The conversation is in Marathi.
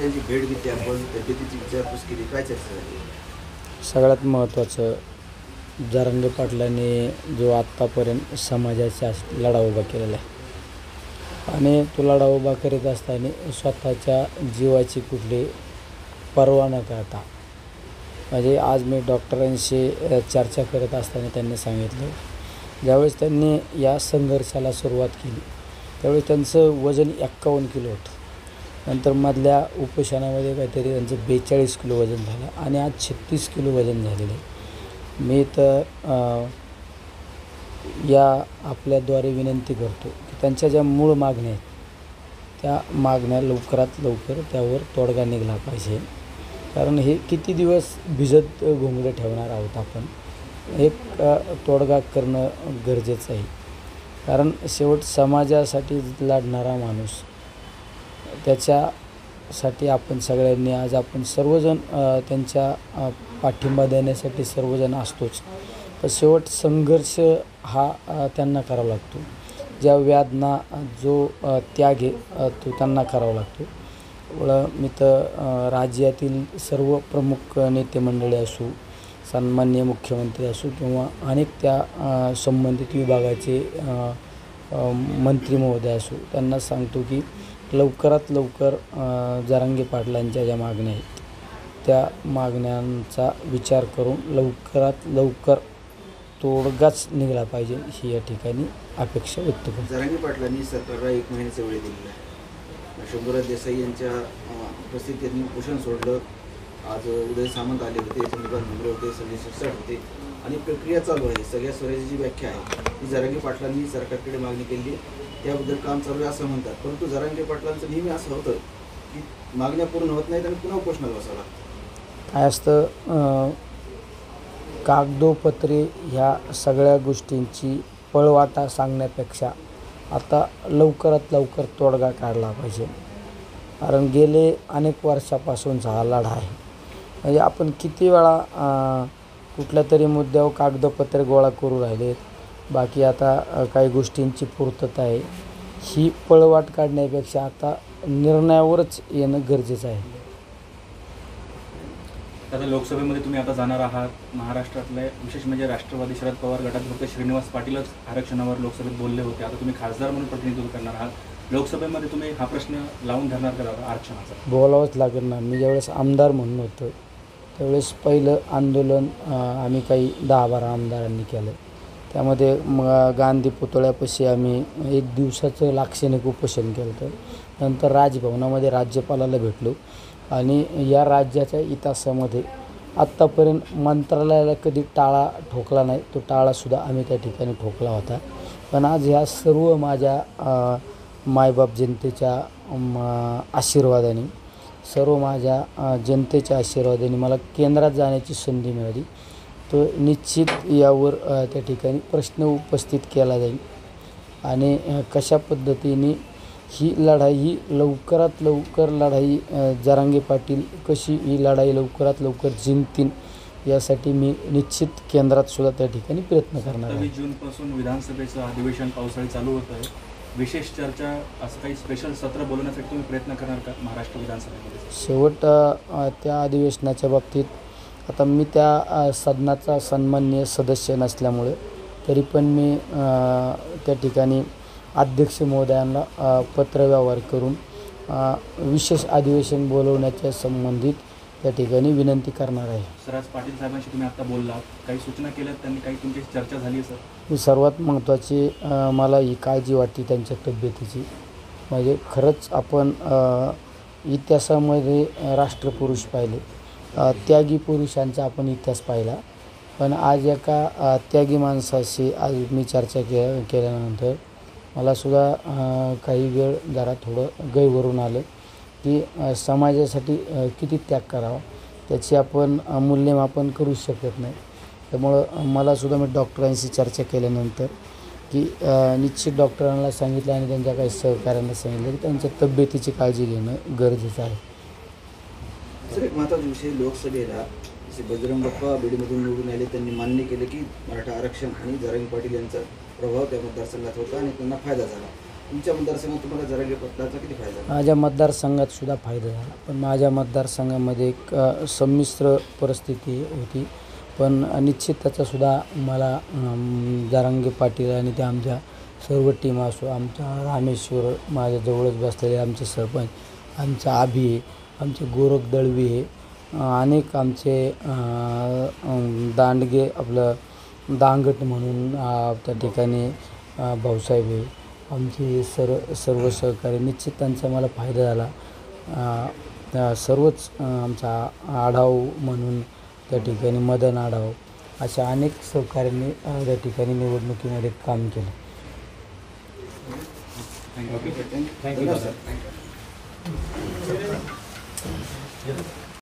त्यांची भेट घेतली आपण, तब्येतीची विचारपूस केली, काय चर्चा झाली? सगळ्यात महत्त्वाचं, जरांगे पाटलांनी जो आत्तापर्यंत समाजाचा लढा उभा केलेला आहे आणि तो लढा उभा करीत असताना स्वतःच्या जीवाची कुठली पर्वा न करता, म्हणजे आज मी डॉक्टरांशी चर्चा करत असताना त्यांनी सांगितलं, ज्यावेळेस त्यांनी या संघर्षाला सुरुवात केली त्यावेळेस त्यांचं वजन 51 किलो होतं. नंतर मधल्या उपोषणामध्ये काहीतरी त्यांचं 42 किलो वजन झालं आणि आज 36 किलो वजन झालेलं आहे. मी तर या आपल्याद्वारे विनंती करतो की त्यांच्या ज्या मूळ मागण्या आहेत त्या मागण्या लवकरात लवकर त्यावर तोडगा निघाला पाहिजे. कारण हे किती दिवस भिजत घोंगडे ठेवणार आहोत आपण, एक तोडगा करणं गरजेचं आहे. कारण शेवट समाजासाठी लढणारा माणूस, त्याच्यासाठी आपण सगळ्यांनी आज आपण सर्वजण त्यांच्या पाठिंबा देण्यासाठी सर्वजण असतोच, पण शेवट संघर्ष हा त्यांना करावा लागतो. ज्या वेदना जो त्याग आहे तो त्यांना करावा लागतो. मी तर राज्यातील सर्व प्रमुख नेते मंडळी असो, सन्माननीय मुख्यमंत्री असो किंवा अनेक त्या संबंधित विभागाचे मंत्री महोदय असो, त्यांना सांगतो की लवकरात लवकर जरांगे पाटलांच्या ज्या मागण्या आहेत त्या मागण्यांचा विचार करून लवकरात लवकर तोडगाच निघाला पाहिजे ही या ठिकाणी अपेक्षा व्यक्त करतो. जरांगे पाटलांनी सरकारला 1 महिन्याचा वेळ दिलेला आहे. शंभूराज देसाई यांच्या उपस्थितीत उपोषण सोडलं. आज उदय सामंत आले होते, चंद्रकांत भुमरे होते, संजय शिरसाट होते आणि प्रक्रिया चालू आहे. सगळ्या स्वराज्याची जी व्याख्या आहे ती जरांगे पाटलांनी सरकारकडे मागणी केली, त्याबद्दल काम चालू आहे असं म्हणतात. परंतु जरांगे पाटलांचं नेहमी असं होतं की मागण्या पूर्ण होत नाहीत आणि पुन्हा उपोषणाला बसावं लागतं. काय असतं, कागदोपत्री ह्या सगळ्या गोष्टींची पळवाटा सांगण्यापेक्षा आता लवकरात लवकर तोडगा काढला पाहिजे. कारण गेले अनेक वर्षापासूनचा हा लढा आहे. म्हणजे आपण किती वेळा कुठल्या तरी मुद्द्यावर कागदपत्रे गोळा करू राहिलेत, बाकी आता काही गोष्टींची पूर्तता आहे. ही पळवाट काढण्यापेक्षा आता निर्णयावरच येणं गरजेचं आहे. आता लोकसभेमध्ये तुम्ही आता जाणार आहात. महाराष्ट्रातले विशेष म्हणजे राष्ट्रवादी शरद पवार गटात फक्त श्रीनिवास पाटीलच आरक्षणावर लोकसभेत बोलले होते. आता तुम्ही खासदार म्हणून प्रतिनिधित्व करणार आहात. लोकसभेमध्ये तुम्ही हा प्रश्न लावून धरणार का आरक्षणाचा? बोलावंच लागेल ना. मी ज्यावेळेस आमदार म्हणून होतं त्यावेळेस पहिलं आंदोलन आम्ही काही 10-12 आमदारांनी केलं. त्यामध्ये गांधी पुतळ्यापाशी आम्ही 1 दिवसाचं लाक्षणिक उपोषण केलं होतं. नंतर राजभवनामध्ये राज्यपालाला भेटलो आणि या राज्याच्या इतिहासामध्ये आत्तापर्यंत मंत्रालयाला कधी टाळा ठोकला नाही, तो टाळासुद्धा आम्ही त्या ठिकाणी ठोकला होता. पण आज ह्या सर्व माझ्या मायबाप जनतेच्या आशीर्वादाने, सर्व माझ्या जनतेच्या आशीर्वादाने मला केंद्रात जाण्याची संधी मिळाली. तो निश्चित यावर त्या ठिकाणी प्रश्न उपस्थित केला जाईल आणि कशा पद्धतीने ही लढाई लवकरात लवकर जरांगे पाटील कशी ही लढाई लवकरात लवकर जिंकतील यासाठी मी निश्चित केंद्रात सुद्धा त्या ठिकाणी प्रयत्न करणार आहे. 27 जूनपासून विधानसभेचं अधिवेशन पावसाळी चालू होतं आहे. विशेष चर्चा, असं काही स्पेशल सत्र बोलवण्यासाठी तुम्ही प्रयत्न करणार का महाराष्ट्र विधानसभेमध्ये? शेवट त्या अधिवेशनाच्या बाबतीत आता मी त्या सदनाचा सन्माननीय सदस्य नसल्यामुळे तरी पण मी त्या ठिकाणी अध्यक्ष महोदयांना पत्रव्यवहार करून विशेष अधिवेशन बोलवण्याच्या संबंधित त्या ठिकाणी विनंती करणार आहे. सर, आज पाटील साहेबांशी तुम्ही आता बोललात, काही सूचना केल्यात, त्यांनी काही तुमची चर्चा झाली आहे सर? सर्वात महत्त्वाची मला ही काळजी वाटते त्यांच्या तब्येतीची. म्हणजे खरंच आपण इतिहासामध्ये राष्ट्रपुरुष पाहिले, त्यागी पुरुषांचा आपण इतिहास पाहिला, पण आज एका त्यागी माणसाशी आज मी चर्चा केल्यानंतर मलासुद्धा काही वेळ जरा थोडं गैरवरून आलं की समाजासाठी किती त्याग करावा त्याची आपण मूल्यमापन करू शकत नाही. त्यामुळं मलासुद्धा मी डॉक्टरांशी चर्चा केल्यानंतर की निश्चित डॉक्टरांना सांगितलं आणि त्यांच्या काही सहकाऱ्यांना सांगितलं की त्यांच्या तब्येतीची काळजी घेणं गरजेचं आहे. सर, एक महत्त्वाचा विषय, लोकसभेला जसे बजरंग बाप्पा बीडमधून निवडून आले, त्यांनी मान्य केलं की मराठा आरक्षण आणि जरांगे पाटील यांचा प्रभाव त्या मतदारसंघात होता आणि त्यांना फायदा झाला. तुमच्या मतदारसंघात तुम्हाला जरांगे पत्राचा किती फायदा झाला? माझ्या मतदारसंघात सुद्धा फायदा झाला, पण माझ्या मतदारसंघामध्ये एक संमिश्र परिस्थिती होती. पण निश्चित त्याचासुद्धा मला जरांगे पाटील आणि ते आमच्या सर्व टीम असो, आमचा रामेश्वर माझ्या जवळच बसलेले आमचे सरपंच, आमचा आभी, आमचे गोरख दळवी, अनेक आमचे दांडगे आपलं दांगट म्हणून त्या ठिकाणी भाऊसाहेब आहे, आमचे सर्व सहकारी, निश्चित त्यांचा मला फायदा झाला. सर्वच आमचा आढाव म्हणून त्या ठिकाणी मदन आढाव, अशा अनेक सहकाऱ्यांनी त्या ठिकाणी निवडणुकीमध्ये काम केलं. थँक्यू. धन्यवाद सर.